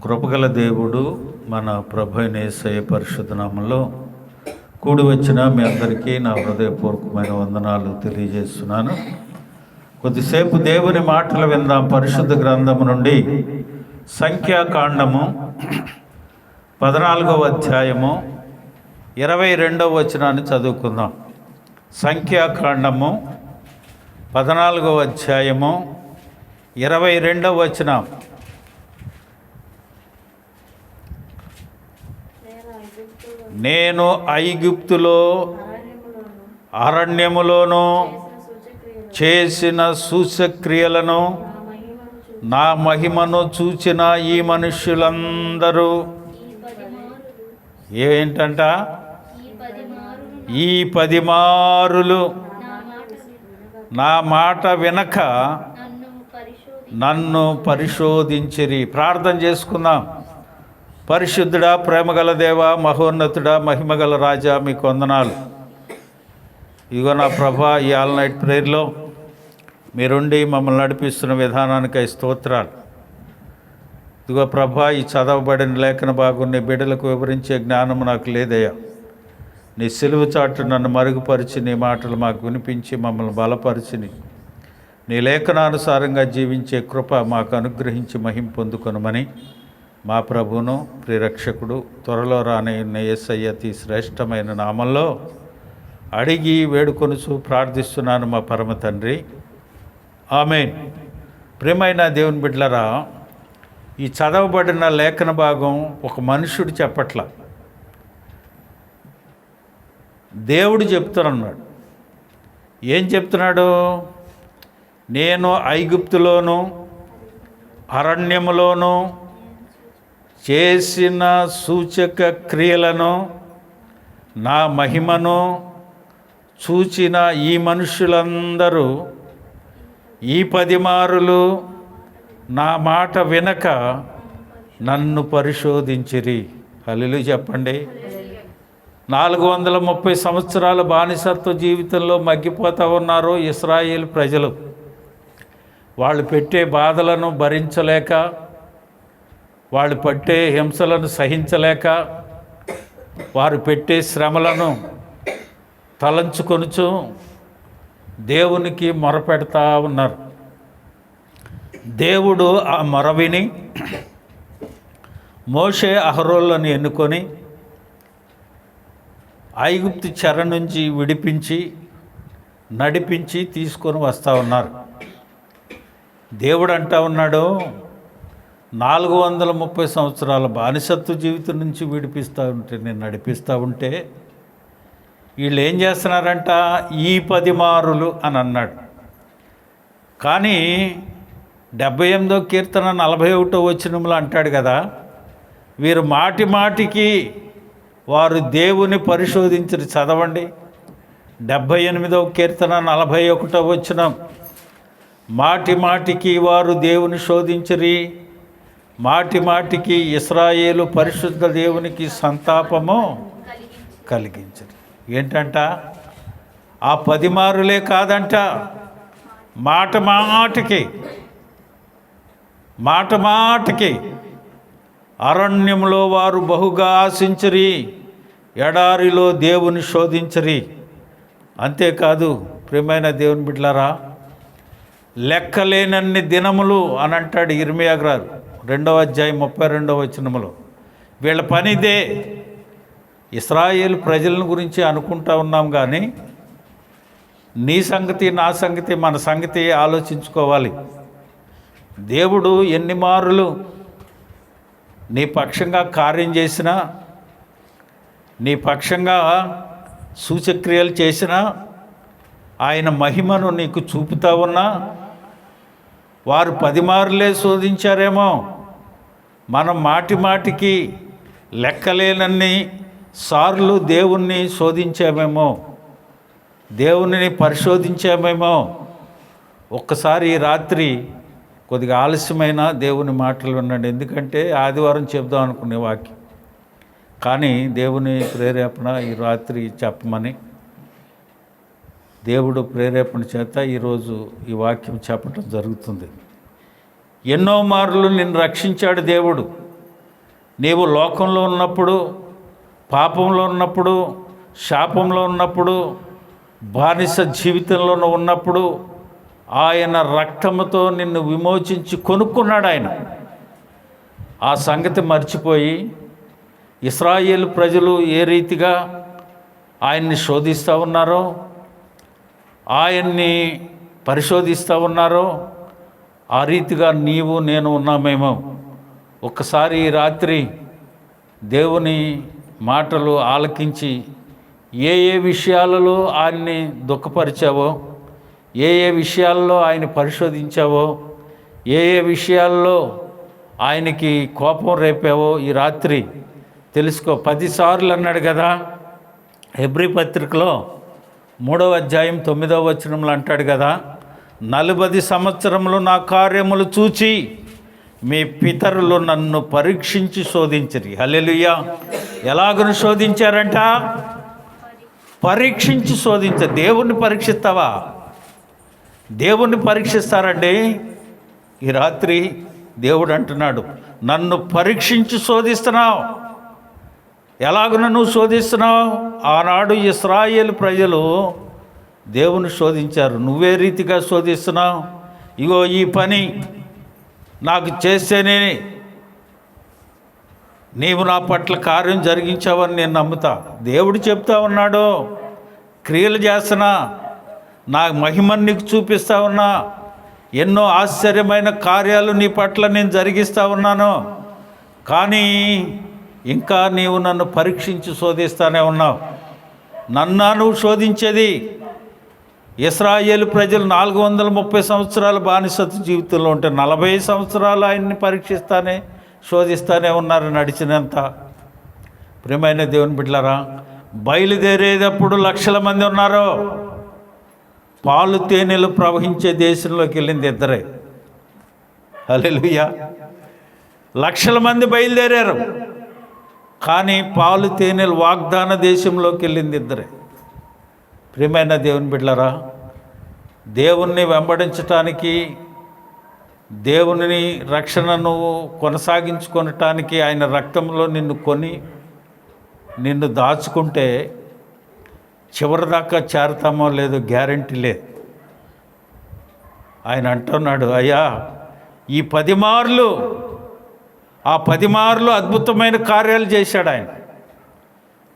కృపగల దేవుడు మన ప్రభు అయిన యేసయ్య పరిశుద్ధ నామములో కూడి వచ్చిన మీ అందరికీ నా హృదయపూర్వకమైన వందనాలు తెలియజేస్తున్నాను. కొద్దిసేపు దేవుని మాటలు విందాం. పరిశుద్ధ గ్రంథము నుండి సంఖ్యాకాండము 14వ అధ్యాయము 22వ వచనాన్ని చదువుకుందాం. సంఖ్యాకాండము 14వ అధ్యాయము 22వ వచనం. నేను ఐగుప్తులో అరణ్యములోను చేసిన సూచక్రియలను నా మహిమను చూచిన ఈ మనుష్యులందరూ ఏంటంట? ఈ 10 మారులు నా మాట వినక నన్ను పరిశోధించిరి. ప్రార్థన చేసుకుందాం. పరిశుద్ధుడా, ప్రేమగల దేవ, మహోన్నతుడా, మహిమగల రాజా, మీకు వందనాలు. ఇదిగో నా ప్రభా, ఈ ఆల్ నైట్ ప్రేయర్లో మీరుండి మమ్మల్ని నడిపిస్తున్న విధానానికై స్తోత్రాలు. ఇదిగో ప్రభా, ఈ చదవబడిన లేఖన భాగం నీ బిడ్డలకు వివరించే జ్ఞానం నాకు లేదయ్యా. నీ సిలువ చాటు నన్ను మరుగుపరిచి నీ మాటలు మాకు వినిపించి మమ్మల్ని బలపరిచి నీ లేఖనానుసారంగా జీవించే కృప మాకు అనుగ్రహించి మహిమ పొందుకొనమని మా ప్రభువును ప్రియరక్షకుడు త్వరలో రానయ్యున్న యేసయ్య అతి శ్రేష్టమైన నామంలో అడిగి వేడుకొనుచు ప్రార్థిస్తున్నాను మా పరమ తండ్రి, ఆమేన్. ప్రియమైన దేవుని బిడ్డలారా, ఈ చదవబడిన లేఖన భాగం ఒక మనుషుడు చెప్పట్ల, దేవుడు చెప్తున్నాడు. ఏం చెప్తున్నాడు? నేను ఐగుప్తులోను అరణ్యములోను చేసిన సూచక క్రియలను నా మహిమను చూచిన ఈ మనుషులందరూ ఈ 10 మారులు నా మాట వినక నన్ను పరిశోధించిరి. హల్లెలూయా చెప్పండి. 430 సంవత్సరాల బానిసత్వ జీవితంలో మగ్గిపోతూ ఉన్నారు ఇశ్రాయేలు ప్రజలు. వాళ్ళు పెట్టే బాధలను భరించలేక, వాళ్ళు పట్టే హింసలను సహించలేక, వారు పెట్టే శ్రమలను తలంచుకొనుచు దేవునికి మొరపెడతా ఉన్నారు. దేవుడు ఆ మొర విని మోషే అహరోన్లను ఎన్నుకొని ఐగుప్తు చెర నుంచి విడిపించి నడిపించి తీసుకొని వస్తూ ఉన్నారు. దేవుడు అంటా ఉన్నాడు, 430 సంవత్సరాల బానిసత్వ జీవితం నుంచి విడిపిస్తూ ఉంటే, నేను నడిపిస్తూ ఉంటే వీళ్ళు ఏం చేస్తున్నారంట? ఈ 10 మారులు అని అన్నాడు. కానీ 78వ కీర్తన 41వ వచనంలో అంటాడు కదా, వీరు మాటి మాటికి వారు దేవుని పరిశోధించి. చదవండి 78వ కీర్తన 41వ వచనం. మాటి మాటికి వారు దేవుని శోధించిరి, మాటి మాటికి ఇశ్రాయేలు పరిశుద్ధ దేవునికి సంతాపము కలిగించరు. ఏంటంట? ఆ 10 మారులే కాదంట, మాట మాటికి అరణ్యంలో వారు బహుగా ఆశించరి, ఎడారిలో దేవుని శోధించరి. అంతేకాదు ప్రియమైన దేవుని బిడ్డలారా, లెక్కలేనన్ని దినములు అని అంటాడు ఇర్మియా గారు 2వ అధ్యాయం 32వ వచనములో. వీళ్ళ పనిదే. ఇశ్రాయేలు ప్రజలను గురించి అనుకుంటా ఉన్నాం, కానీ నీ సంగతి, నా సంగతి, మన సంగతి ఆలోచించుకోవాలి. దేవుడు ఎన్ని మారులు నీ పక్షంగా కార్యం చేసినా, నీ పక్షంగా సూచక్రియలు చేసినా, ఆయన మహిమను నీకు చూపుతా ఉన్నా, వారు 10 మారులే శోధించారేమో, మనం మాటి మాటికి లెక్కలేనన్ని సార్లు దేవుణ్ణి శోధించామేమో, దేవుని పరిశోధించామేమో. ఒక్కసారి ఈ రాత్రి కొద్దిగా ఆలస్యమైన దేవుని మాటలు వినండి. ఎందుకంటే ఆదివారం చెప్దాం అనుకునే వాక్యం, కానీ దేవుని ప్రేరేపణ ఈ రాత్రి చెప్పమని దేవుడు ప్రేరేపణ చేత ఈరోజు ఈ వాక్యం చెప్పటం జరుగుతుంది. ఎన్నో మార్లు నిన్ను రక్షించాడు దేవుడు. నీవు లోకంలో ఉన్నప్పుడు, పాపంలో ఉన్నప్పుడు, శాపంలో ఉన్నప్పుడు, బానిస జీవితంలో ఉన్నప్పుడు ఆయన రక్తముతో నిన్ను విమోచించి కొనుక్కున్నాడు ఆయన. ఆ సంగతి మర్చిపోయి ఇశ్రాయేలు ప్రజలు ఏ రీతిగా ఆయన్ని శోధిస్తూ ఉన్నారో, ఆయన్ని పరిశోధిస్తూ ఉన్నారో ఆ రీతిగా నీవు నేను ఉన్నామేమో. ఒక్కసారి ఈ రాత్రి దేవుని మాటలు ఆలకించి ఏ విషయాలలో ఆయన్ని దుఃఖపరిచావో, ఏ విషయాల్లో ఆయన పరిశోధించావో, ఏ విషయాల్లో ఆయనకి కోపం రేపావో ఈ రాత్రి తెలుసుకో. 10 సార్లు అన్నాడు కదా హెబ్రీ పత్రికలో 3వ అధ్యాయం 9వ వచనంలో అంటాడు కదా, 40 సంవత్సరములు నా కార్యములు చూచి మీ పితరులు నన్ను పరీక్షించి శోధించరు. హల్లెలూయా. ఎలాగను శోధించారంట? పరీక్షించి శోధించారు. దేవుణ్ణి పరీక్షిస్తావా? దేవుణ్ణి పరీక్షిస్తారండి. ఈ రాత్రి దేవుడు అంటున్నాడు, నన్ను పరీక్షించి శోధిస్తున్నావు. ఎలాగను నువ్వు శోధిస్తున్నావు? ఆనాడు ఇశ్రాయేలు ప్రజలు దేవుని శోధించారు. నువ్వే రీతిగా శోధిస్తున్నావు. ఇగో ఈ పని నాకు చేస్తేనే నీవు నా పట్ల కార్యం జరిగించావని నేను నమ్ముతా. దేవుడు చెప్తా ఉన్నాడు, క్రియలు చేస్తున్నా, నా మహిమను నీకు చూపిస్తా ఉన్నా, ఎన్నో ఆశ్చర్యమైన కార్యాలు నీ పట్ల నేను జరిగిస్తూ ఉన్నాను. కానీ ఇంకా నీవు నన్ను పరీక్షించి శోధిస్తానే ఉన్నావు. నువ్వు శోధించేది. ఇశ్రాయేలు ప్రజలు 430 సంవత్సరాల బానిసత్వ జీవితంలో ఉంటే 40 సంవత్సరాలు ఆయన్ని పరీక్షిస్తానే శోధిస్తానే ఉన్నారు నడిచినంత. ప్రియమైన దేవుని బిడ్డలారా, బయలుదేరేటప్పుడు లక్షల మంది ఉన్నారు. పాలు తేనెలు ప్రవహించే దేశంలోకి వెళ్ళింది ఇద్దరే. హల్లెలూయా. లక్షల మంది బయలుదేరారు, కానీ పాలు తేనెలు వాగ్దాన దేశంలోకి వెళ్ళింది ఇద్దరే. ప్రియమైన దేవుని బిడ్డలారా, దేవుణ్ణి వెంబడించటానికి, దేవుని రక్షణను కొనసాగించుకొనటానికి ఆయన రక్తంలో నిన్ను కొని నిన్ను దాచుకుంటే చివరిదాకా చేరతామో లేదో గ్యారంటీ లేదు. ఆయన అంటున్నాడు, అయ్యా ఈ 10 మార్లు, ఆ 10 మార్లు అద్భుతమైన కార్యాలు చేశాడు ఆయన,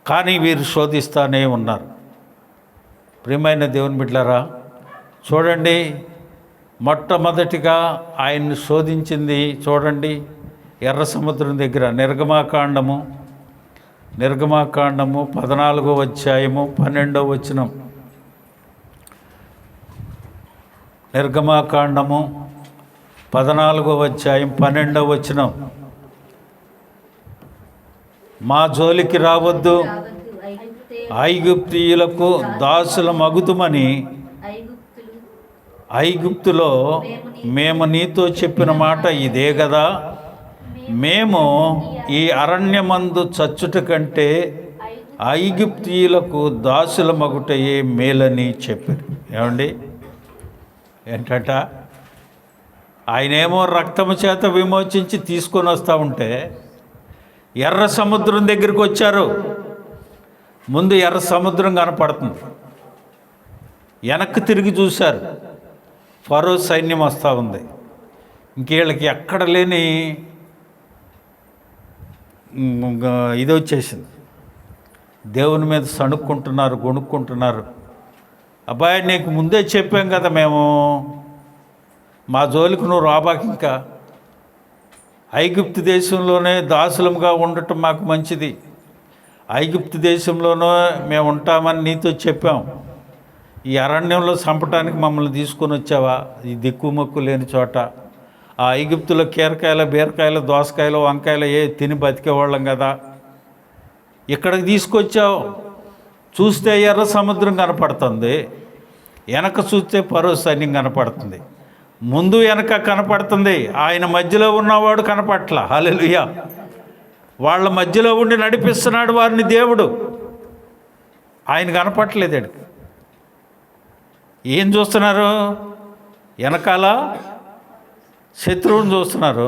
కానీ వీరు శోధిస్తానే ఉన్నారు. ప్రియమైన దేవుని బిడ్డలారా, చూడండి, మొట్టమొదటిగా ఆయన్ని శోధించింది చూడండి, ఎర్ర సముద్రం దగ్గర. నిర్గమాకాండము 14వ అధ్యాయము 12వ వచనం. నిర్గమాకాండము 14వ అధ్యాయం 12వ వచనం. మా జోలికి రావద్దు, ఐగుప్తీయులకు దాసుల మగుతుమని ఐగుప్తులో మేము నీతో చెప్పిన మాట ఇదే కదా. మేము ఈ అరణ్యమందు చచ్చుట కంటే ఐగుప్తీయులకు దాసుల మగుటయే మేలని చెప్పారు. ఏమండి, ఏంటంట? ఆయనేమో రక్తము చేత విమోచించి తీసుకొని వస్తూ ఉంటే ఎర్ర సముద్రం దగ్గరికి వచ్చారు. ముందు ఎర్ర సముద్రం కనపడుతుంది, వెనక్కి తిరిగి చూశారు, ఫరో సైన్యం వస్తూ ఉంది. ఇంకేళ్ళకి ఎక్కడ లేని ఇది వచ్చేసింది. దేవుని మీద సణుక్కుంటున్నారు, గొణుక్కుంటున్నారు. అబ్బాయి నీకు ముందే చెప్పాం కదా, మేము మా జోలికి నువ్వు రాబాకి, ఇంకా ఐగుప్తు దేశంలోనే దాసులముగా ఉండటం మాకు మంచిది, ఐగుప్తు దేశంలోనూ మేము ఉంటామని నీతో చెప్పాం. ఈ అరణ్యంలో చంపటానికి మమ్మల్ని తీసుకొని వచ్చావా? ఈ దిక్కుమొక్కు లేని చోట. ఆ ఐగుప్తులో కీరకాయలు, బీరకాయలు, దోసకాయలు, వంకాయలు తిని బతికేవాళ్ళం కదా. ఇక్కడికి తీసుకొచ్చావు. చూస్తే ఎర్ర సముద్రం కనపడుతుంది, వెనక చూస్తే ఫరో సైన్యం కనపడుతుంది. ముందు వెనక కనపడుతుంది, ఆయన మధ్యలో ఉన్నవాడు కనపట్ల. హల్లెలూయా. వాళ్ళ మధ్యలో ఉండి నడిపిస్తున్నాడు వారిని దేవుడు. ఆయన కనపట్లేదు. ఏం చూస్తున్నారు? వెనకాల శత్రువుని చూస్తున్నారు,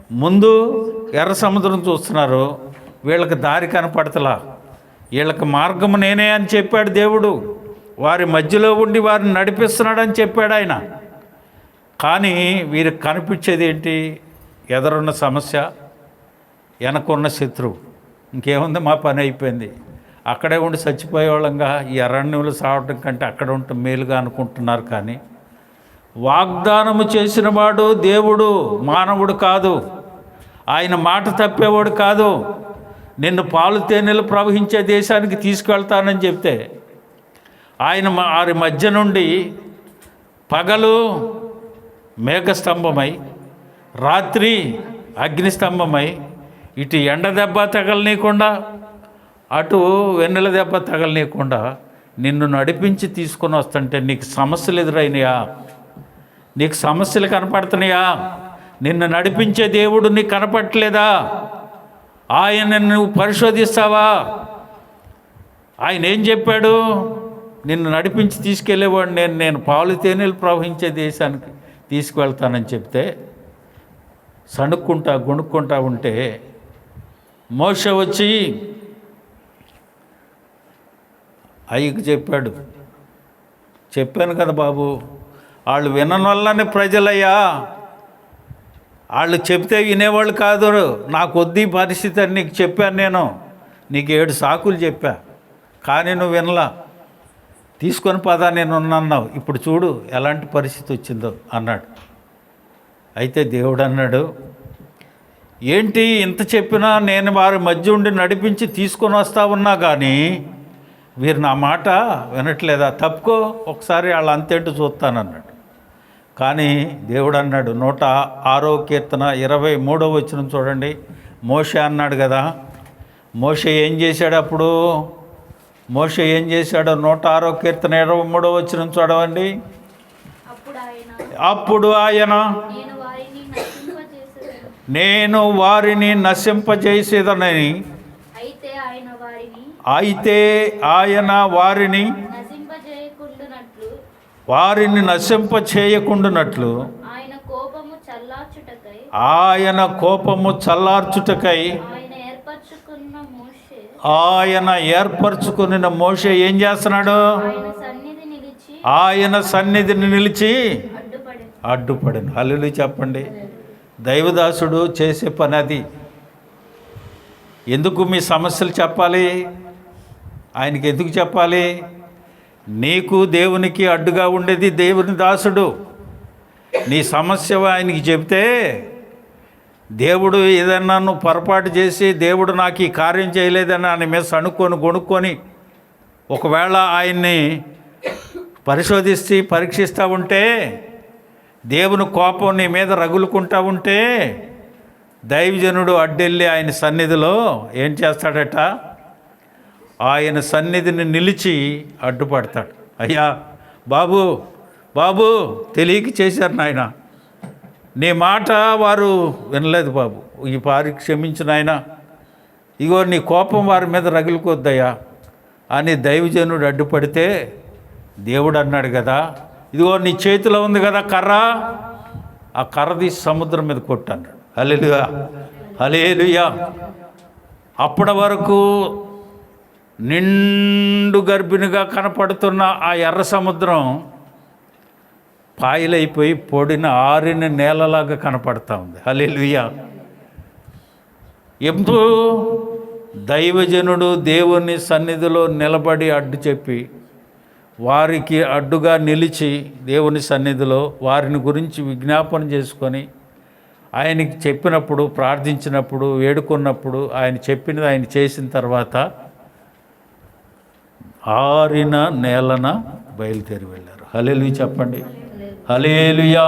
ముందు ఎర్ర సముద్రం చూస్తున్నారు, వీళ్ళకి దారి కనపడతలా. వీళ్ళకి మార్గము నేనే అని చెప్పాడు దేవుడు. వారి మధ్యలో ఉండి వారిని నడిపిస్తున్నాడని చెప్పాడు ఆయన. కానీ వీరికి కనిపించేది ఏంటి? ఎదురున్న సమస్య, వెనకున్న శత్రువు. ఇంకేముంది, మా పని అయిపోయింది, అక్కడే ఉండి చచ్చిపోయేవాళ్ళంగా ఈ అరణ్యంలో సావటం కంటే అక్కడ ఉండటం మేలుగా అనుకుంటున్నారు. కానీ వాగ్దానము చేసిన వాడు దేవుడు, మానవుడు కాదు. ఆయన మాట తప్పేవాడు కాదు. నిన్ను పాలు తేనెలు ప్రవహించే దేశానికి తీసుకెళ్తానని చెప్తే ఆయన వారి మధ్య నుండి పగలు మేఘస్తంభమై, రాత్రి అగ్నిస్తంభమై, ఇటు ఎండ దెబ్బ తగలనీయకుండా అటు వెన్నెల దెబ్బ తగలనీయకుండా నిన్ను నడిపించి తీసుకొని వస్తుంటే నీకు సమస్యలు ఎదురైనాయా? నీకు సమస్యలు కనపడుతున్నాయా? నిన్ను నడిపించే దేవుడు నీకు కనపడట్లేదా? ఆయన నువ్వు పరిశోధిస్తావా? ఆయన ఏం చెప్పాడు? నిన్ను నడిపించి తీసుకెళ్ళేవాడు నేను పాలు తేనెలు ప్రవహించే దేశానికి తీసుకువెళ్తానని చెప్తే సణుక్కుంటా గొణుక్కుంటా ఉంటే మోషే వచ్చి అయ్యకి చెప్పాను కదా బాబు, వాళ్ళు వినని వల్లనే ప్రజలయ్యా, వాళ్ళు చెప్తే వినేవాళ్ళు కాదు. నాకు వద్దు ఈ పరిస్థితి అని నీకు చెప్పాను, నేను నీకు 7 సాకులు చెప్పా, కానీ నువ్వు వినలా. తీసుకొని పదా నేను ఉన్నావు, ఇప్పుడు చూడు ఎలాంటి పరిస్థితి వచ్చిందో అన్నాడు. అయితే దేవుడు అన్నాడు, ఏంటి ఇంత చెప్పినా నేను వారి మధ్య ఉండి నడిపించి తీసుకొని వస్తా ఉన్నా కానీ వీరు నా మాట వినట్లేదా? తప్పుకో, ఒకసారి వాళ్ళ అంతేంటో చూస్తానన్నాడు. కానీ దేవుడు అన్నాడు, 106వ కీర్తన 23వ వచనం చూడండి. మోషే అన్నాడు కదా, మోషే ఏం చేశాడు అప్పుడు? మోషే ఏం చేశాడో 106వ కీర్తన 23వ వచనం చూడవండి. అప్పుడు ఆయన నేను వారిని నశింపజేసేదనని, అయితే ఆయన వారిని నశింపచేయకుండునట్లు ఆయన కోపము చల్లార్చుటకై ఆయన ఏర్పరచుకున్న మోషే ఏం చేస్తున్నాడు? ఆయన సన్నిధిని నిలిచి అడ్డుపడను. హల్లెలూయా చెప్పండి. దైవదాసుడు చేసే పని అది. ఎందుకు మీ సమస్యలు చెప్పాలి? ఆయనకి ఎందుకు చెప్పాలి? నీకు దేవునికి అడ్డుగా ఉండేది దేవుని దాసుడు. నీ సమస్య ఆయనకి చెప్తే దేవుడు ఏదన్నా నువ్వు పొరపాటు చేసి దేవుడు నాకు ఈ కార్యం చేయలేదని ఆయన మీద సణుక్కొని గొణుక్కొని ఒకవేళ ఆయన్ని పరిశోధిస్తే పరీక్షిస్తూ ఉంటే, దేవుని కోపం నీ మీద రగులుకుంటూ ఉంటే దైవజనుడు అడ్డెళ్ళి ఆయన సన్నిధిలో ఏం చేస్తాడట? ఆయన సన్నిధిని నిలిచి అడ్డుపడతాడు. అయ్యా బాబు బాబు తెలియక చేశారు నాయన, నీ మాట వారు వినలేదు బాబు, ఈ పారి క్షమించు నాయన, ఇగో నీ కోపం వారి మీద రగులుకోద్దయ్యా అని దైవజనుడు అడ్డుపడితే దేవుడు అన్నాడు కదా, ఇదిగో నీ చేతిలో ఉంది కదా కర్ర, ఆ కర్ర తీసి సముద్రం మీద కొట్టన్నాడు. హల్లెలూయా హల్లెలూయా. అప్పటి వరకు నిండు గర్భిణిగా కనపడుతున్న ఆ ఎర్ర సముద్రం పాయలైపోయి పొడిన ఆరిన నేలలాగా కనపడతా ఉంది. హల్లెలూయా. ఎప్పుడు దైవజనుడు దేవుని సన్నిధిలో నిలబడి అడ్డు చెప్పి వారికి అడ్డుగా నిలిచి దేవుని సన్నిధిలో వారిని గురించి విజ్ఞాపన చేసుకొని ఆయనకి చెప్పినప్పుడు, ప్రార్థించినప్పుడు, వేడుకున్నప్పుడు ఆయన చెప్పినది ఆయన చేసిన తర్వాత ఆరిన నేలన బయలుదేరి వెళ్ళారు. హల్లెలూయా చెప్పండి. హల్లెలూయా.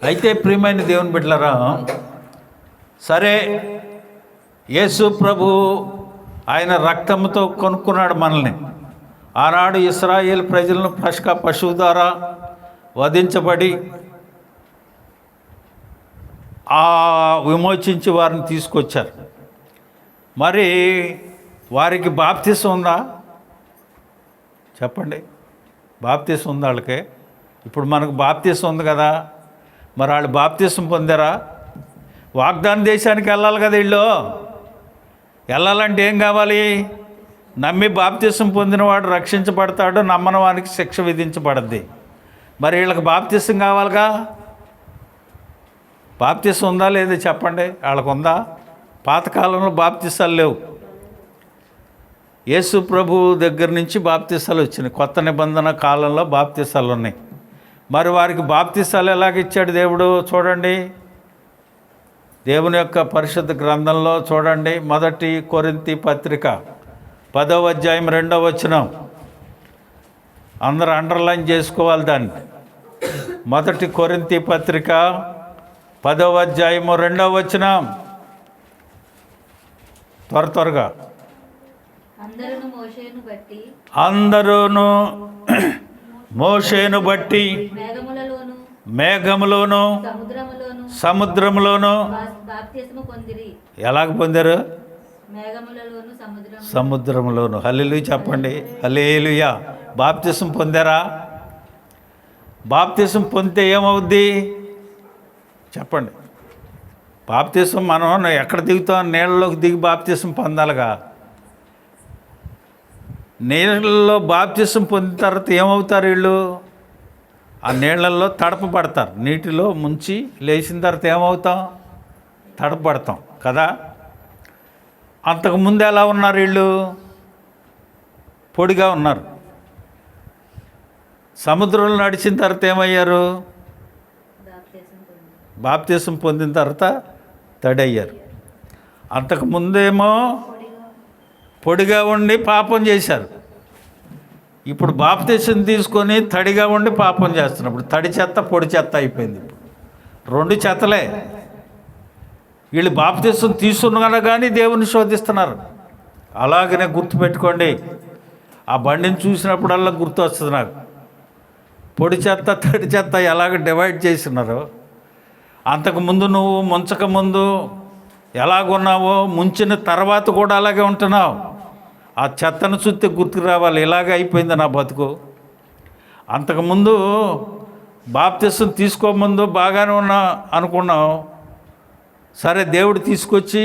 అయితే ప్రియమైన దేవుని బిడ్డలారా, సరే యేసు ప్రభు ఆయన రక్తంతో కొనుక్కున్నాడు మనల్ని. ఆనాడు ఇశ్రాయేలు ప్రజలను పస్కా పశువు ద్వారా వధించబడి విమోచించి వారిని తీసుకొచ్చారు. మరి వారికి బాప్తిసం ఉందా? చెప్పండి. బాప్తిసం ఉంది వాళ్ళకి. ఇప్పుడు మనకు బాప్తిసం ఉంది కదా, మరి వాళ్ళు బాప్తిసం పొందారా? వాగ్దాన దేశానికి వెళ్ళాలి కదా వీళ్ళు. వెళ్ళాలంటే ఏం కావాలి? నమ్మి బాప్తిసం పొందినవాడు రక్షించబడతాడు, నమ్మని వానికి శిక్ష విధించబడద్ది. మరి వీళ్ళకి బాప్తిసం కావాలిగా. బాప్తిసం ఉందా లేదా చెప్పండి? వాళ్ళకు ఉందా? పాతకాలంలో బాప్తిసాలు లేవు. యేసు ప్రభు దగ్గర నుంచి బాప్తిసాలు వచ్చినాయి. కొత్త నిబంధన కాలంలో బాప్తిసాలు ఉన్నాయి. మరి వారికి బాప్తిసాలు ఎలాగ ఇచ్చాడు దేవుడు చూడండి. దేవుని యొక్క పరిశుద్ధ గ్రంథంలో చూడండి. 1 కొరింథీ పత్రిక 10వ అధ్యాయం 2వ వచనం. అందరూ అండర్లైన్ చేసుకోవాలి దాన్ని. 1 కొరింథీ పత్రిక 10వ అధ్యాయము 2వ వచనం. త్వరగా. అందరూను మోషేను బట్టి మేఘములోను సముద్రములోను ఎలాగ పొందారు? సముద్రములోను. హల్లెలూయా చెప్పండి. హల్లెలూయా. బాప్తిసం పొందారా? బాప్తిసం పొందితే ఏమవుద్ది చెప్పండి? బాప్తిసం మనం ఎక్కడ దిగుతాం? నీళ్ళలోకి దిగి బాప్తిసం పొందాలిగా. నీళ్ళల్లో బాప్తిసం పొందిన తర్వాత ఏమవుతారు వీళ్ళు? ఆ నీళ్ళల్లో తడపబడతారు. నీటిలో ముంచి లేచిన తర్వాత ఏమవుతాం? తడపబడతాం కదా. అంతకుముందు ఎలా ఉన్నారు వీళ్ళు? పొడిగా ఉన్నారు. సముద్రంలో నడిచిన తర్వాత ఏమయ్యారు? బాప్తిసం పొందిన తర్వాత తడయ్యారు. అంతకుముందేమో పొడిగా ఉండి పాపం చేశారు. ఇప్పుడు బాప్తిసం తీసుకొని తడిగా ఉండి పాపం చేస్తున్నప్పుడు తడి చెత్త పొడి చెత్త అయిపోయింది. ఇప్పుడు 2 చెత్తలే. వీళ్ళు బాప్తిసం తీసుకున్నా కానీ దేవుని శోధిస్తున్నారు. అలాగనే గుర్తుపెట్టుకోండి. ఆ బండిని చూసినప్పుడల్లా గుర్తు వస్తుంది నాకు. పొడి చెత్త తడి చెత్త ఎలాగ డివైడ్ చేసినారో, అంతకుముందు నువ్వు ముంచకముందు ఎలాగున్నావో ముంచిన తర్వాత కూడా అలాగే ఉంటున్నావు. ఆ చెత్తను చూస్తే గుర్తుకు రావాలి, ఇలాగ అయిపోయింది నా బతుకు. అంతకుముందు బాప్తిసం తీసుకోముందు బాగానే ఉన్నా అనుకున్నావు. సరే, దేవుడు తీసుకొచ్చి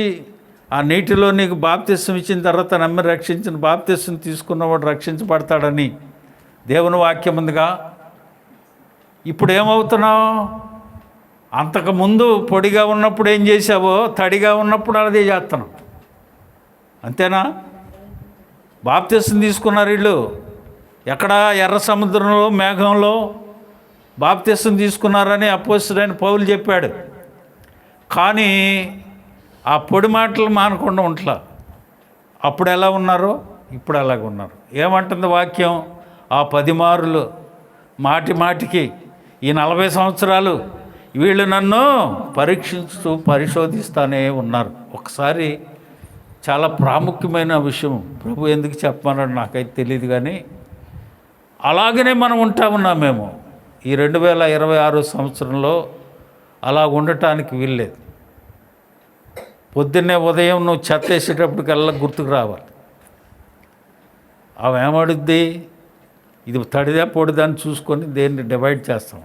ఆ నీటిలో నీకు బాప్తిసం ఇచ్చిన తర్వాత నమ్మి రక్షించిన బాప్తిసం తీసుకున్నవాడు రక్షించబడతాడని దేవుని వాక్యం ఉందిగా. ఇప్పుడు ఏమవుతున్నావు? అంతకుముందు పొడిగా ఉన్నప్పుడు ఏం చేసావో తడిగా ఉన్నప్పుడు అదే చేస్తున్నావు. అంతేనా? బాప్తిసం తీసుకున్నారు వీళ్ళు. ఎక్కడ? ఎర్ర సముద్రంలో మేఘంలో బాప్తిసం తీసుకున్నారని అపోస్తలుడైన పౌలు చెప్పాడు. కానీ ఆ పొడి మాటలు మానకుండా ఉంట్లా. అప్పుడు ఎలా ఉన్నారో ఇప్పుడు అలాగ ఉన్నారు. ఏమంటుంది వాక్యం? ఆ 10 మారులు మాటి మాటికి ఈ 40 సంవత్సరాలు వీళ్ళు నన్ను పరీక్షిస్తూ పరిశోధిస్తూనే ఉన్నారు. ఒకసారి చాలా ప్రాముఖ్యమైన విషయం ప్రభు ఎందుకు చెప్పమన్నాడు నాకైతే తెలియదు, కానీ అలాగనే మనం ఉంటా ఉన్నాం మేము. ఈ 2026 సంవత్సరంలో అలా ఉండటానికి వీల్లేదు. పొద్దున్నే ఉదయం నువ్వు చెత్త వేసేటప్పటికల్లా గుర్తుకు రావాలి. అవి ఏమడుద్ది? ఇది తడిదా పొడిదా అని చూసుకొని దేన్ని డివైడ్ చేస్తాం.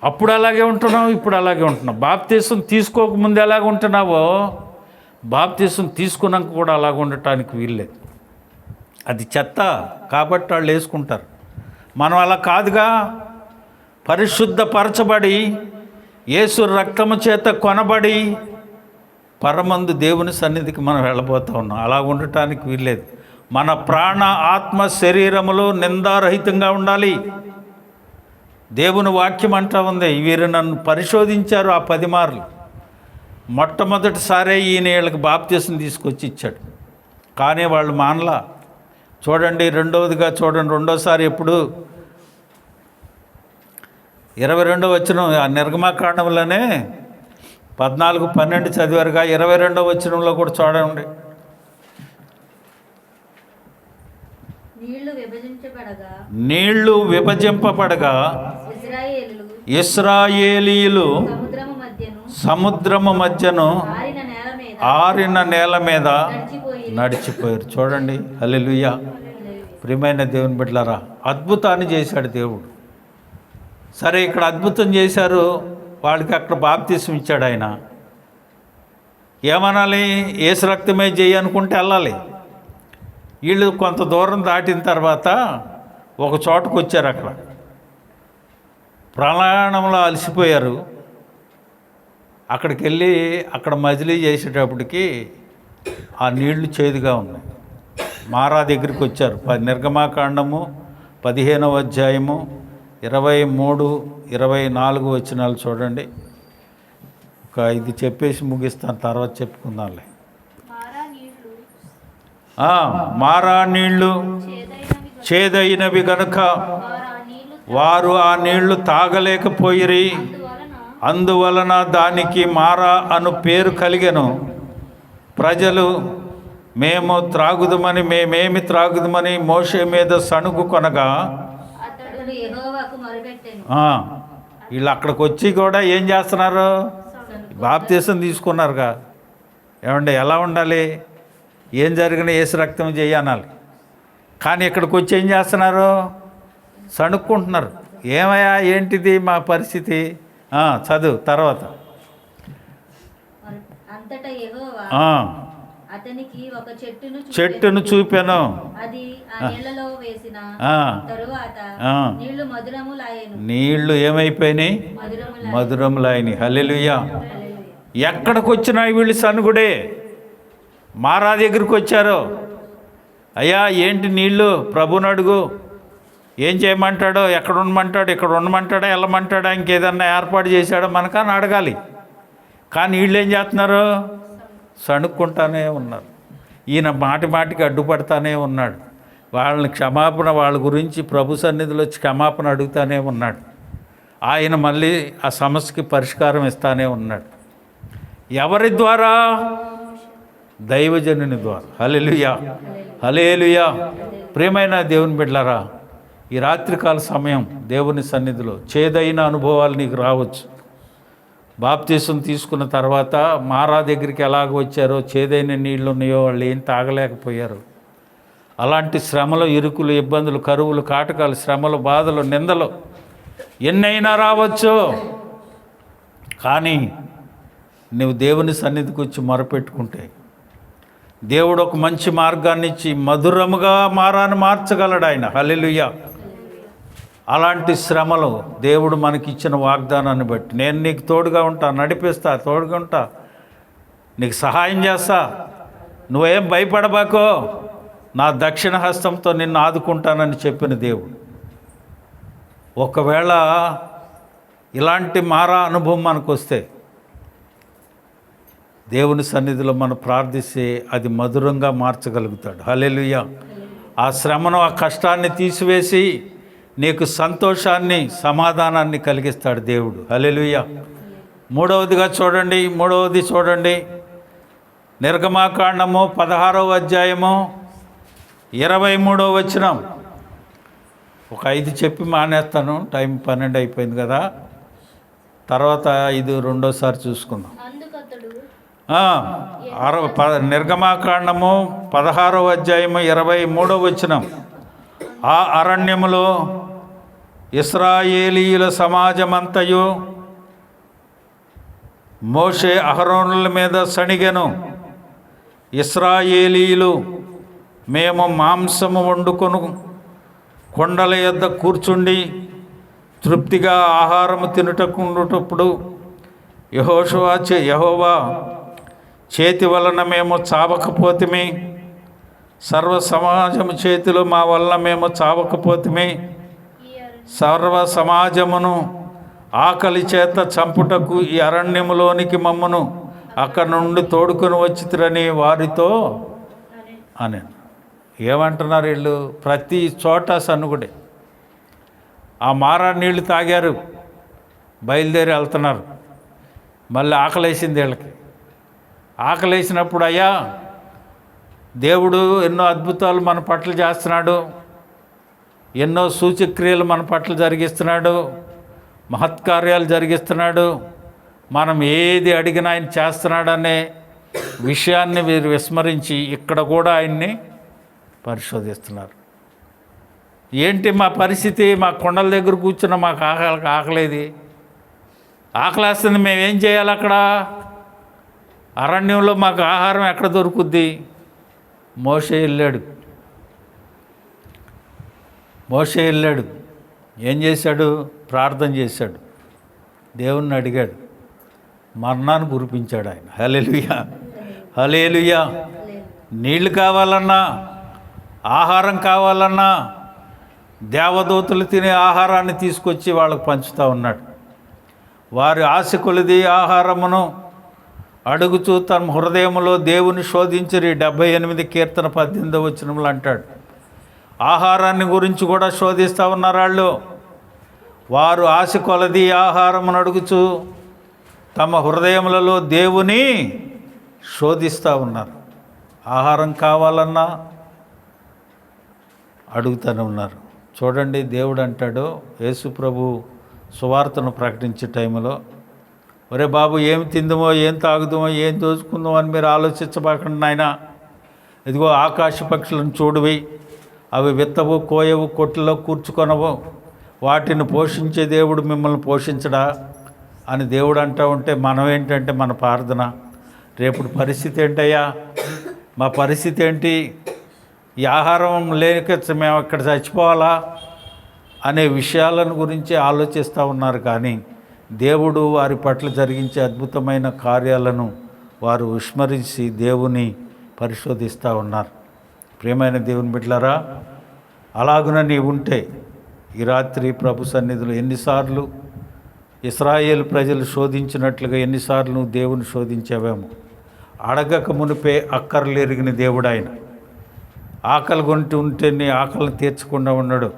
అప్పుడు అలాగే ఉంటున్నావు, ఇప్పుడు అలాగే ఉంటున్నావు. బాప్తిసం తీసుకోకముందు ఎలాగ ఉంటున్నావో బాప్తిసం తీసుకున్నాక కూడా అలాగ ఉండటానికి వీల్లేదు. అది చెత్త కాబట్టి వాళ్ళు వేసుకుంటారు. మనం అలా కాదుగా. పరిశుద్ధపరచబడి యేసు రక్తము చేత కొనబడి పరమందు దేవుని సన్నిధికి మనం వెళ్ళబోతూ ఉన్నాం. అలా ఉండటానికి వీల్లేదు. మన ప్రాణ ఆత్మ శరీరములో నిందారహితంగా ఉండాలి. దేవుని వాక్యం అంటా ఉంది, వీరు నన్ను పరిశోధించారు ఆ 10 మార్లు. మొట్టమొదటిసారే ఈయన వీళ్ళకి బాప్తిసం తీసుకొచ్చి ఇచ్చాడు, కానీ వాళ్ళు మానలా. చూడండి, రెండవదిగా చూడండి, రెండోసారి ఎప్పుడు? 22వ వచనం. ఆ నిర్గమకాండంలోనే 14-12 చదివారుగా. 22వ వచనంలో కూడా చూడండి. నీళ్లు విభజింపబడగా ఇశ్రాయేలీయులు సముద్రము మధ్యను ఆరిన నేల మీద నడిచిపోయారు. చూడండి, హల్లెలూయా. ప్రియమైన దేవుని బిడ్డలారా, అద్భుతాన్ని చేశాడు దేవుడు. సరే, ఇక్కడ అద్భుతం చేశారు, వాళ్ళకి అక్కడ బాప్తిసం ఇచ్చాడు ఆయన. ఏమనాలి? ఏసు రక్తమే చెయ్యి అనుకుంటే వెళ్ళాలి. వీళ్ళు కొంత దూరం దాటిన తర్వాత ఒక చోటకు వచ్చారు. అక్కడ ప్రయాణంలో అలసిపోయారు. అక్కడికి వెళ్ళి అక్కడ మజిలీ చేసేటప్పటికి ఆ నీళ్లు చేదుగా ఉన్నాయి. మారా దగ్గరికి వచ్చారు. నిర్గమాకాండము 15వ అధ్యాయము 23, 24 వచనాలు చూడండి. ఇది చెప్పేసి ముగిస్తాను, తర్వాత చెప్పుకుందాంలే. మారా నీళ్లు చేదైనవి గనుక వారు ఆ నీళ్లు తాగలేకపోయిరి. అందువలన దానికి మారా అను పేరు కలిగెను. ప్రజలు మేమేమి త్రాగుదమని మోషే మీద సణుగు కొనగా వీళ్ళు అక్కడికి వచ్చి కూడా ఏం చేస్తున్నారు? బాప్తీసం తీసుకున్నారుగా. ఏమండి, ఎలా ఉండాలి? ఏం జరిగినా యేసు రక్తం చెయ్యనాలి. కానీ ఇక్కడికి వచ్చి ఏం చేస్తున్నారు? సణుక్కుంటున్నారు. ఏమయ్యా, ఏంటిది మా పరిస్థితి? చదువు తర్వాత. చెట్టును చూపాను, నీళ్లు ఏమైపోయినాయి? మధురములాయని. హల్లెలూయా. ఎక్కడికి వచ్చినా వీళ్ళు సనుగుడే. మారా దగ్గరికి వచ్చారు. అయ్యా ఏంటి నీళ్ళు? ప్రభుని అడుగు, ఏం చేయమంటాడో, ఎక్కడ ఉండమంటాడో, ఇక్కడ ఉండమంటాడా, వెళ్ళమంటాడా, ఇంకేదన్నా ఏర్పాటు చేశాడో మనకని అడగాలి. కానీ వీళ్ళు ఏం చేస్తున్నారు? సణుక్కుంటానే ఉన్నారు. ఈయన మాటి మాటికి అడ్డుపడతానే ఉన్నాడు. వాళ్ళని క్షమాపణ, వాళ్ళ గురించి ప్రభు సన్నిధిలో క్షమాపణ అడుగుతానే ఉన్నాడు. ఆయన మళ్ళీ ఆ సమస్యకి పరిష్కారం ఇస్తానే ఉన్నాడు. ఎవరి ద్వారా? దైవజనుని ద్వారా. హల్లెలూయా, హల్లెలూయా. ప్రియమైన దేవుని బిడ్డలారా, ఈ రాత్రికాల సమయం దేవుని సన్నిధిలో చేదైన అనుభవాలు నీకు రావచ్చు. బాప్తీసం తీసుకున్న తర్వాత మారా దగ్గరికి ఎలాగ వచ్చారో, చేదైన నీళ్ళు ఉన్నాయో, వాళ్ళు ఏం తాగలేకపోయారు. అలాంటి శ్రమలు, ఇరుకులు, ఇబ్బందులు, కరువులు, కాటకాలు, శ్రమలు, బాధలు, నిందలు ఎన్నైనా రావచ్చు. కానీ నువ్వు దేవుని సన్నిధికి వచ్చి మొరపెట్టుకుంటే దేవుడు ఒక మంచి మార్గాన్ని ఇచ్చి మధురముగా మారాన్ని మార్చగలడు ఆయన. హల్లెలూయా. అలాంటి శ్రమలు దేవుడు మనకిచ్చిన వాగ్దానాన్ని బట్టి, నేను నీకు తోడుగా ఉంటా, నడిపిస్తా, తోడుగా ఉంటా, నీకు సహాయం చేస్తా, నువ్వేం భయపడబాకో, నా దక్షిణ హస్తంతో నిన్ను ఆదుకుంటానని చెప్పిన దేవుడు. ఒకవేళ ఇలాంటి మారా అనుభవం మనకు వస్తే దేవుని సన్నిధిలో మనం ప్రార్థిస్తే అది మధురంగా మార్చగలుగుతాడు. హల్లెలూయా. ఆ శ్రమను, ఆ కష్టాన్ని తీసివేసి నీకు సంతోషాన్ని, సమాధానాన్ని కలిగిస్తాడు దేవుడు. హల్లెలూయా. మూడవది చూడండి. నిర్గమాకాండము 16వ అధ్యాయము 23వ వచనం. ఒక 5 చెప్పి మానేస్తాను, టైం 12 అయిపోయింది కదా. తర్వాత 5 రెండోసారి చూసుకుందాం. నిర్గమాకాండము 16వ అధ్యాయము 23వ వచనం. ఆ అరణ్యములో ఇశ్రాయేలీయుల సమాజమంతయు మోషే అహరోనుల మీద సణిగెను. ఇశ్రాయేలీయులు మేము మాంసము వండుకొను కొండల యొద్ద కూర్చుండి తృప్తిగా ఆహారము తినుటకుండుటప్పుడు యెహోవా చేతి వలన మేము చావకపోతిమి, సర్వ సమాజము చేతిలో మా వలన మేము చావకపోతిమి, సర్వ సమాజమును ఆకలి చేత చంపుటకు ఈ అరణ్యములోనికి మమ్మను అక్కడ నుండి తోడుకొని వచ్చిరని వారితో అని. ఏమంటున్నారు వీళ్ళు? ప్రతి చోట సనుగుడే. ఆ మారా నీళ్లు తాగారు, బయలుదేరి వెళ్తున్నారు. మళ్ళీ ఆకలేసింది వీళ్ళకి. ఆకలేసినప్పుడు, అయ్యా దేవుడు ఎన్నో అద్భుతాలు మన పట్ల చేస్తున్నాడు, ఎన్నో సూచక్రియలు మన పట్ల జరిగిస్తున్నాడు, మహత్కార్యాలు జరిగిస్తున్నాడు, మనం ఏది అడిగినా ఆయన చేస్తున్నాడనే విషయాన్ని వీరు విస్మరించి ఇక్కడ కూడా ఆయన్ని పరిశోధిస్తున్నారు. ఏంటి మా పరిస్థితి? మా కొండల దగ్గర కూర్చున్న మాకు ఆకలేదు, ఆకలేస్తుంది, మేమేం చేయాలి? అక్కడ అరణ్యంలో మాకు ఆహారం ఎక్కడ దొరుకుద్ది? మోషే వెళ్ళాడు. ఏం చేశాడు? ప్రార్థన చేశాడు, దేవుణ్ణి అడిగాడు, మరణాన్ని కురిపించాడు ఆయన. హల్లెలూయా, హల్లెలూయా. నీళ్లు కావాలన్నా, ఆహారం కావాలన్నా దేవదూతలు తినే ఆహారాన్ని తీసుకొచ్చి వాళ్ళకు పంచుతూ ఉన్నాడు. వారి ఆశ కొలిది ఆహారమును అడుగుచూ తన హృదయంలో దేవుని శోధించిరి. 78 కీర్తన 18వ వచనంలో అంటాడు. ఆహారాన్ని గురించి కూడా శోధిస్తూ ఉన్నారు వాళ్ళు. వారు ఆశ కొలది ఆహారమును అడుగుచూ తమ హృదయములలో దేవుని శోధిస్తూ ఉన్నారు. ఆహారం కావాలన్నా అడుగుతూనే ఉన్నారు. చూడండి, దేవుడు అంటాడు, యేసు ప్రభు సువార్తను ప్రకటించే టైంలో, ఒరే బాబు, ఏమి తిందుమో, ఏం తాగుదామో, ఏం దోచుకుందామో అని మీరు ఆలోచించబాకండి నాయనా. ఇదిగో ఆకాశ పక్షులను చూడువి, అవి విత్తవు, కోయవు, కొట్లలో కూర్చుకొనవు, వాటిని పోషించే దేవుడు మిమ్మల్ని పోషించడా అని దేవుడు అంటూ ఉంటే మనం ఏంటంటే మన ప్రార్థన, రేపు పరిస్థితి ఏంటయ్యా, మా పరిస్థితి ఏంటి, ఈ ఆహారం లేక మేము ఇక్కడ చచ్చిపోవాలా అనే విషయాలను గురించి ఆలోచిస్తూ ఉన్నారు. కానీ దేవుడు వారి పట్ల జరిగించే అద్భుతమైన కార్యాలను వారు విస్మరించి దేవుని పరిశోధిస్తూ ఉన్నారు. ప్రియమైన దేవుని బిడ్డలారా, అలాగున నీవు ఉంటే ఈ రాత్రి ప్రభు సన్నిధిలో ఎన్నిసార్లు ఇశ్రాయేలు ప్రజలు శోధించినట్లుగా ఎన్నిసార్లు నువ్వు దేవుని శోధించావేమో. అడగక మునిపే అక్కర్లు ఎరిగిన దేవుడు ఆయన. ఆకలి కొంటూ ఉంటే నీ ఆకలిని తీర్చకుండా ఉన్నాడు.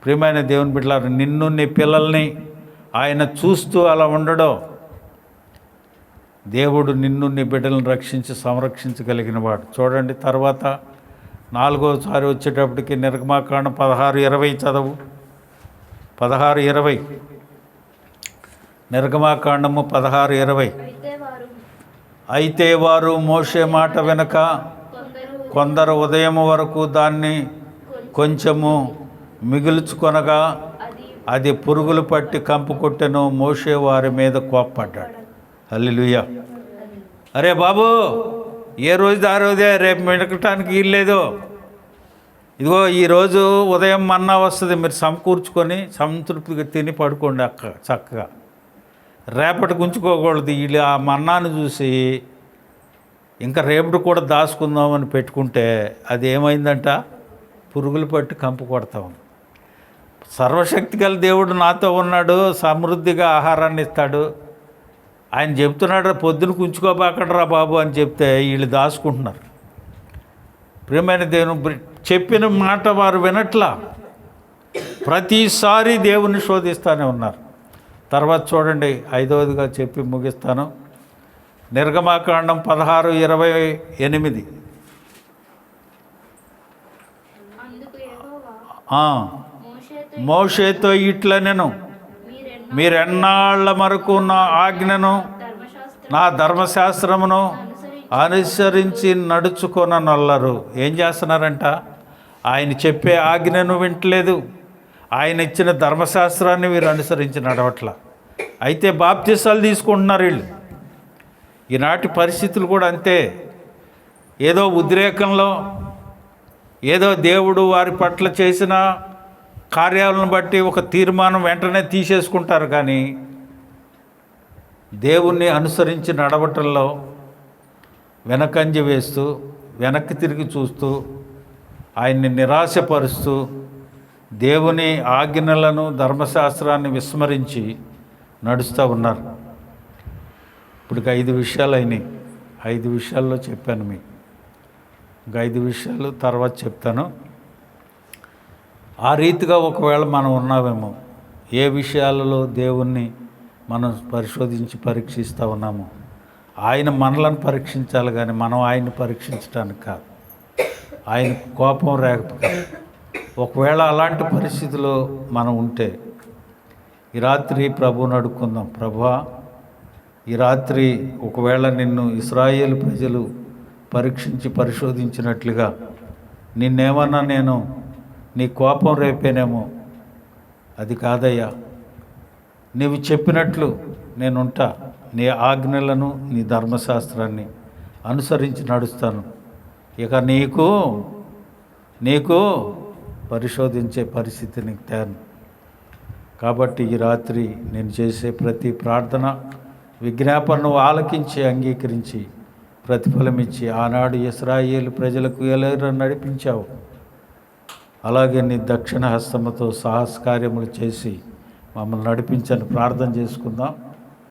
ప్రియమైన దేవుని బిడ్డలారా, నిన్ను నీ పిల్లల్ని ఆయన చూస్తూ అలా ఉండడం. దేవుడు నిన్ను నీ బిడ్డలను రక్షించి సంరక్షించగలిగిన వాడు. చూడండి, తర్వాత 4వసారి వచ్చేటప్పటికి నిర్గమాకాండం 16:20 చదువు. 16:20 నిర్గమాకాండము 16:20. అయితే వారు మోషే మాట వెనక కొందరు ఉదయం వరకు దాన్ని కొంచెము మిగుల్చుకొనగా అది పురుగులు పట్టి కంపు కొట్టెను. మోషే వారి మీద కోప్పడ్డాడు. హల్లెలూయా. అరే బాబు, ఏ రోజు ఆ రోజే, రేపు మిడకటానికి వీల్లేదు. ఇదిగో ఈరోజు ఉదయం మన్నా వస్తుంది, మీరు సమకూర్చుకొని సంతృప్తిగా తిని పడుకోండి చక్కగా. రేపటికి ఉంచుకోకూడదు. వీళ్ళు ఆ మన్నాను చూసి ఇంకా రేపటి కూడా దాచుకుందామని పెట్టుకుంటే అది ఏమైందంట, పురుగులు పట్టి కంపు కొడతా ఉంది. సర్వశక్తి గల దేవుడు నాతో ఉన్నాడు, సమృద్ధిగా ఆహారాన్ని ఇస్తాడు. ఆయన చెప్తున్నాడు, పొద్దున కుంచుకోబాకడరా బాబు అని చెప్తే వీళ్ళు దాచుకుంటున్నారు. ప్రియమైన దేవుని చెప్పిన మాట వారు వినట్లా. ప్రతిసారి దేవుని శోధిస్తూనే ఉన్నారు. తర్వాత చూడండి, 5వదిగా చెప్పి ముగిస్తాను. నిర్గమాకాండం 16:28. మోషేతో ఇట్లా నేను మీరెన్నాళ్ళ వరకు నా ఆజ్ఞను నా ధర్మశాస్త్రమును అనుసరించి నడుచుకొననొల్లరు. ఏం చేస్తున్నారంట? ఆయన చెప్పే ఆజ్ఞను వింటలేదు, ఆయన ఇచ్చిన ధర్మశాస్త్రాన్ని వీరు అనుసరించి నడవట్ల. అయితే బాప్తిసాలు తీసుకుంటున్నారు వీళ్ళు. ఈనాటి పరిస్థితులు కూడా అంతే. ఏదో ఉద్రేకంలో, ఏదో దేవుడు వారి పట్ల చేసిన కార్యాలను బట్టి ఒక తీర్మానం వెంటనే తీసేసుకుంటారు. కానీ దేవుణ్ణి అనుసరించి నడవటంలో వెనకంజ వేస్తూ, వెనక్కి తిరిగి చూస్తూ, ఆయన్ని నిరాశపరుస్తూ, దేవుని ఆజ్ఞలను ధర్మశాస్త్రాన్ని విస్మరించి నడుస్తూ ఉన్నారు. ఇప్పుడు 5 విషయాలు అయినాయి. 5 విషయాల్లో చెప్పాను మీకు. ఇంకా 5 విషయాలు తర్వాత చెప్తాను. ఆ రీతిగా ఒకవేళ మనం ఉన్నామేమో, ఏ విషయాలలో దేవుణ్ణి మనం పరిశోధించి పరీక్షిస్తూ ఉన్నామో. ఆయన మనలను పరీక్షించాలి కానీ మనం ఆయన్ని పరీక్షించడానికి కాదు. ఆయన కోపం రేకపోతే, ఒకవేళ అలాంటి పరిస్థితిలో మనం ఉంటే ఈ రాత్రి ప్రభువుని అడుక్కుందాం. ప్రభువా, ఈ రాత్రి ఒకవేళ నిన్ను ఇశ్రాయేలు ప్రజలు పరీక్షించి పరిశోధించినట్లుగా నిన్నేమన్నా నేను నీ కోపం రేపేనేమో. అది కాదయ్యా, నీవు చెప్పినట్లు నేనుంటా, నీ ఆజ్ఞలను నీ ధర్మశాస్త్రాన్ని అనుసరించి నడుస్తాను. ఇక నీకు పరిశోధించే పరిస్థితి నీకు తేను. కాబట్టి ఈ రాత్రి నేను చేసే ప్రతి ప్రార్థన విజ్ఞాపనను ఆలకించి అంగీకరించి ప్రతిఫలమిచ్చి ఆనాడు ఇశ్రాయేలు ప్రజలకు ఎలా నడిపించావు అలాగే నీ దక్షిణ హస్తముతో సాహస కార్యములు చేసి మమ్మల్ని నడిపించని ప్రార్థన చేసుకుందాం.